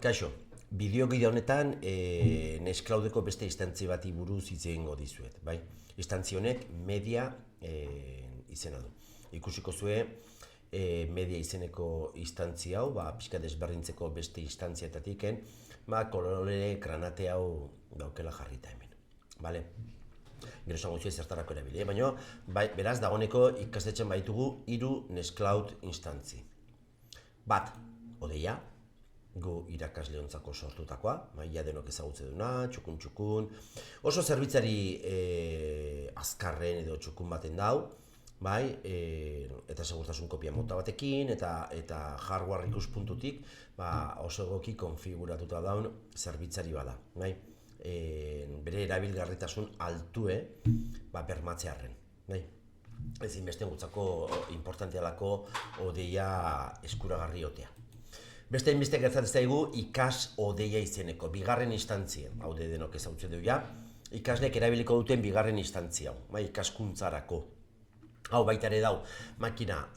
Kaixo, bideo honetan Nextcloudeko beste instantzi bati buruz hitz egingo dizuet, bai? Instantzi honek media izena du. Ikusiko zue media izeneko instantzi hau, pixka desberdintzeko beste instantziatatik, kolore granate hau daukela jarrita hemen, bale? Gero esango zuen zertarako erabili, baina beraz dagoeneko ikastetxean baitugu 3 Nextcloud instantzi. Bat, odeia, gu irakasleontzako sortutakoa, ja denok ezagutze duna, txukun, oso zerbitzari azkarren edo txukun baten dau, eta segurtasun kopia mota batekin, eta hardware ikuspuntutik oso egoki konfiguratuta daun zerbitzari bada. Bere erabilgarritasun altue bermatzearren. Ezinbeste gutzako importantealako odeia eskuragarri otea. Beste hainbeste gertatzen zaigu ikas odeia izeneko, bigarren instantzia, hau denok ezagutzen dugu ja, ikasleek erabiliko duten bigarren instantzia, ikaskuntzarako. Hau baita ere dau, makina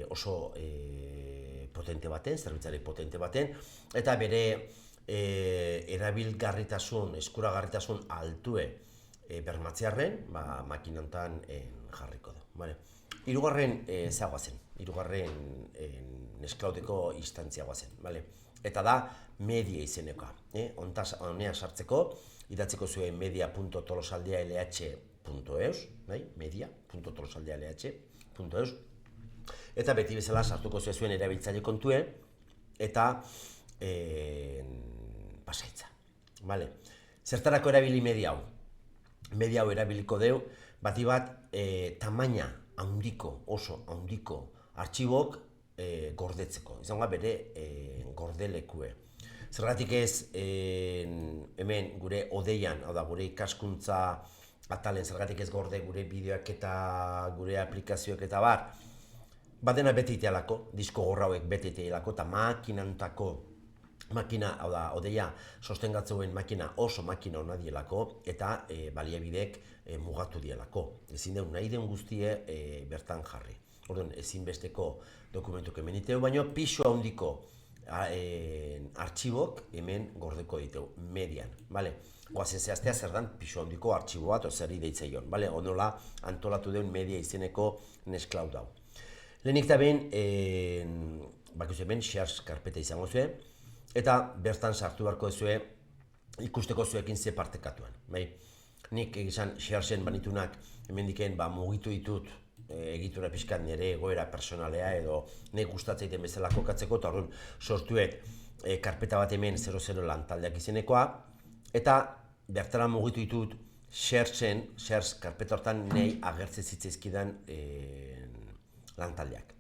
oso potente baten, zerbitzari potente baten, eta bere erabilgarritasun, eskuragarritasun altue bermatzearren, makinantan jarriko du. Hirugarren zagoazen, hirugarren Nextcloudeko instantzia guazen, eta da media izenekoa. Honea sartzeko, idatziko zuen media.tolosaldealh.eus, media.tolosaldealh.eus, eta beti bezala sartuko zuen erabiltzaile kontue, eta pasaitza. Zertarako erabili media hau? Media hau erabiliko deu, bati bat tamaina handiko, oso handiko artxibok gordetzeko, izango bere gordelekue. Zergatik ez hemen gure odeian, hau da gure ikaskuntza atalen, zergatik ez gorde gure bideoak eta gure aplikazioak eta bar, badena bete itealako, disko gorra hauek bete itealako, eta makinantako makina, hau da, odeia sostengatzuen makina oso makina hona dielako, eta baliabidek mugatu dielako. Ezin den nahi den guztie bertan jarri. Orduan, ezinbesteko dokumentuk hemen diteu, baina pisu handiko artxibok hemen gordeko diteu, median. Goazen zehaztea zer dan pisu handiko artxibo bat, zerri deitzaion. Onola antolatu den media izeneko Nextcloud hau. Lehenik eta behin, hemen shares karpeta izango zuen, eta bertan sartu beharko zuen ikusteko zuekin ze partekatuan. Nik egizan sharesen banitunak hemen diken mugitu ditut egitura pixkat nire egoera personalea edo nahi gustatzeiten bezala kokatzeko, eta horren sortuet karpeta bat hemen 00 lantaldeak izenekoa, eta bertara mugitu ditut shares karpeta hortan nahi agertzen zitzaizkidan lantaldeak,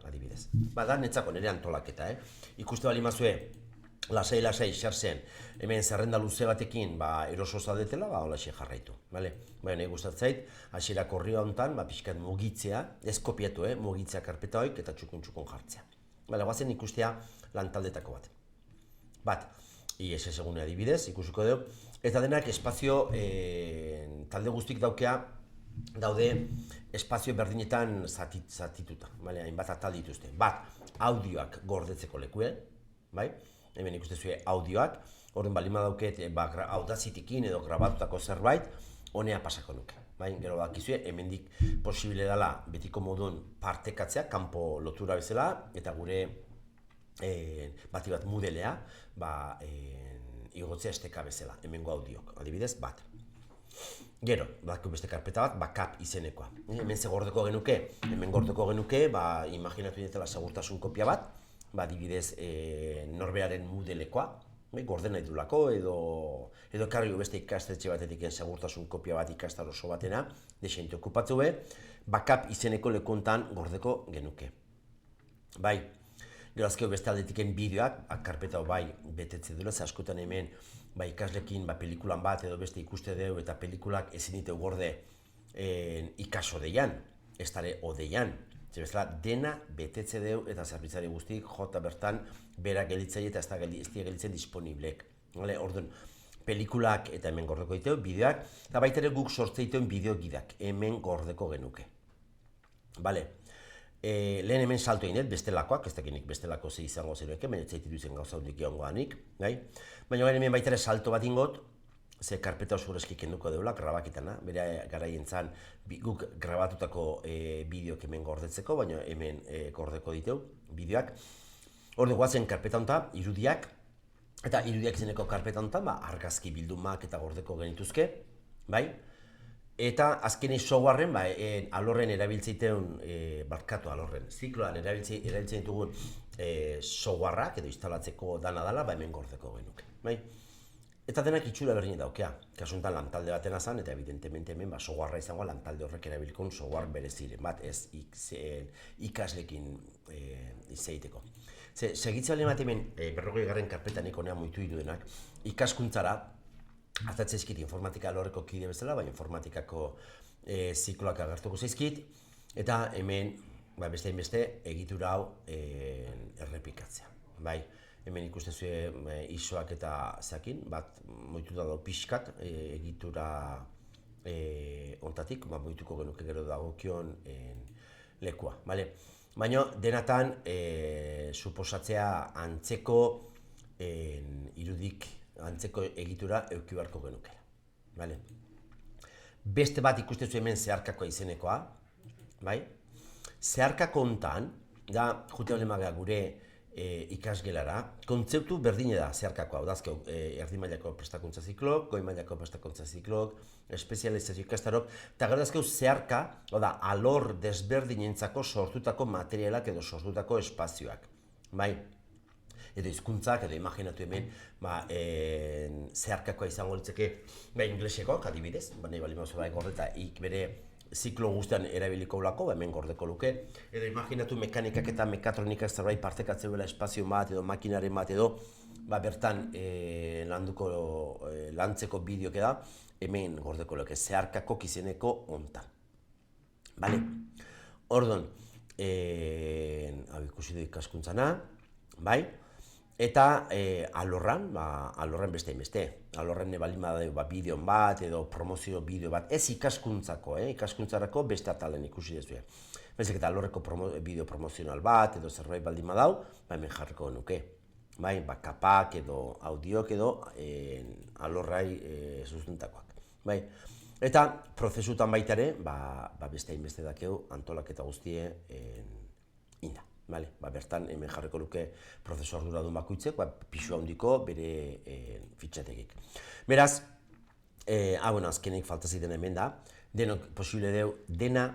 adibidez. Da netzako nire antolaketa, ikuste bali mazue, lasai sharesen, hemen zerrenda luze batekin eroso zaudetela, holaxe jarraitu. Nahi gustatzait, hasierako horria honetan, pixkat mugitzea, ez kopiatu, mugitzea karpeta hoik eta txukun jartzea. Guazen ikustea lantaldetako bat. Bat, ISS egune adibidez, ikusiko dugu, eta denak espazio, talde guztik daude espazio berdinetan zatituta, hainbat atal dituzte. Bat, audioak gordetzeko lekue, hemen ikuste zuen audioak, horren balima dauket Audacity-ekin edo grabatutako zerbait, honea pasako nuke. Gero dakizue, hemendik posible dela betiko modun partekatzea, kanpo lotura bezala, eta gure bati bat modelea, igotzea esteka bezala, hemengo audiok, adibidez, bat. Gero, badako beste karpeta bat, backup izenekoa. Hemen ze gordeko genuke? Hemen gordeko genuke, imaginatu ditela segurtasun kopia bat, adibidez norberaren modelekoa, gorde nahi dulako, edo karri beste ikastetxe batetik segurtasun kopia bat ikastar oso batena, desente okupatzu backup izeneko lekontan gordeko genuke. Gero azkeo beste aldetiken bideoak, karpeta betetze duela, ze askotan hemen ikaslekin pelikulan bat edo beste ikuste dugu eta pelikulak ezin ditu gorde ikas odeian, ez dara odeian. Zebezala, dena betetze dugu eta zerbitzari guztik jota bertan bera gelitzaile eta ez dira gelitzen disponiblek. Orduan, pelikulak eta hemen gordeko ditu, bideoak, eta baita ere guk sortze dituen bideo gidak, hemen gordeko genuke. Lehen hemen salto egin bestelakoak, ez dakinik bestelako ze izango zerueke, baina ez zaititu zen gauza hundik egongoanik, bai? Baina garen hemen baita ere salto bat ingot, ze karpeta oso urezki kenduko deula, grabakitana, bere garaien zan guk grabatutako bideok hemen gordetzeko, baina hemen gordeko diteu bideoak. Horde guazen karpeta honta, irudiak, eta irudiak izeneko karpeta hontan, argazki bildumak eta gordeko genituzke, bai? Eta azkenei softwareen, alorren erabiltzeiteun, barkatu alorren, zikloan erabiltzen ditugun softwareak edo instalatzeko dana dela, hemen gordeko genuke, bai? Eta denak itxura berdin daukea, kasuntan lantalde batena zan, eta evidentemente hemen softwarea izango lantalde horrek erabilikon software bereziren bat, ez ikaslekin izaiteko. Segitzea baldin bat hemen, 40. karpetan ikonea muitu duenak, ikaskuntzara, azatzeizkit informatika alorreko kide bezala, bai informatikako zikloak agertuko zaizkit, eta hemen, beste egitura hau errepikatzea, bai. Hemen ikusten zuen isoak eta zeakin, bat moitu dago pixkat egitura ontatik, moituko genuke gero dagokion lekua, bale? Baina denatan suposatzea antzeko irudik, antzeko egitura euki beharko genukela, bale? Beste bat ikusten zuen hemen zeharkakoa izenekoa, bai? Zeharkako hontan, da jute olemaga gure ikasgelara, kontzeptu berdine da zeharkakoa, odazkeu erdi mailako prestakuntza ziklok, goi mailako prestakuntza ziklok, espezializazio ikastarok, eta gero dazkeu zeharka, oda, alor desberdinentzako sortutako materialak edo sortutako espazioak, bai? Edo hizkuntzak, edo imaginatu hemen, zeharkakoa izango litzeke, ingleseko, adibidez, nahi bali mauzu gordeta, bere ziklo guztian erabiliko ulako, hemen gordeko luke. Edo imaginatu mekanikak eta mekatronikak zerbait partekatzeuela espazio bat edo makinaren bat edo bertan lantzeko bideok da, hemen gordeko luke, zeharkako izeneko hontan. Bale? Ordon, hau ikusi du ikaskuntzana, bai? Eta alorran beste, alorran balin bada bideon bat edo promozio bideo bat, ez ikaskuntzako, ikaskuntzarako beste atalen ikusi dezue. Bezik eta alorreko bideo promozional bat edo zerbait baldin badau, hemen jarriko nuke. Bai, kapak edo audiok edo alorrai sustentakoak. Bai, eta prozesutan baita ere, beste dakeu antolaketa guztie inda. Bertan hemen jarriko luke prozesu arduradun bakoitzek, pisu handiko bere fitxategik. Beraz, azkenik faltazik dena hemen da, denok posible deu dena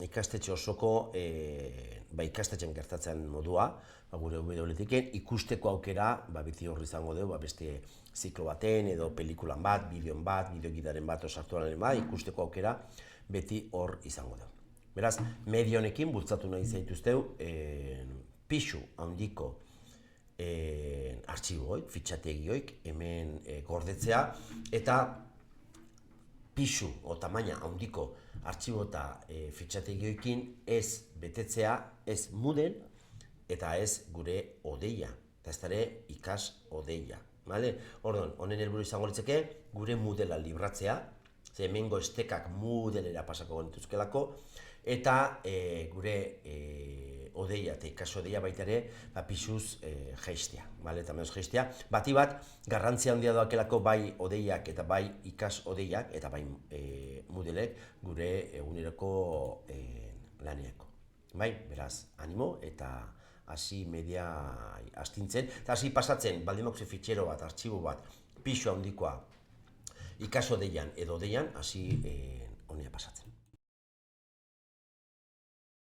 ikastetxe osoko, ikastetxen gertatzen modua, gure WLTken, ikusteko aukera, beti horri izango deu, beste ziklo baten edo pelikulan bat, bideon bat, bideogidaren bat, osartuaren bat, ikusteko aukera beti hor izango deu. Beraz, medio honekin bultzatu nahi zaituzteu pisu handiko artxiboik, fitxategioik hemen gordetzea eta pisu o tamaina handiko artxibo eta fitxategioekin ez betetzea, ez muden eta ez gure odeia, eta ez dara ikas odeia. Ordon, honen helburu izango litzeke gure mudela libratzea, ze hemengo estekak mudelera pasako genituzkelako, eta gure odeia eta ikas odeia baita ere pisuz jaistea, eta menos jaistea. Bati bat, garrantzia handia doakelako bai odeiak eta bai ikas odeiak eta bai mudelek gure eguneroko laneako. Beraz, animo eta hasi media astintzen, eta hasi pasatzen, baldin baduzu fitxero bat, artxibo bat, pisu handikoa ikas odeian edo odeian, hasi honea pasatzen.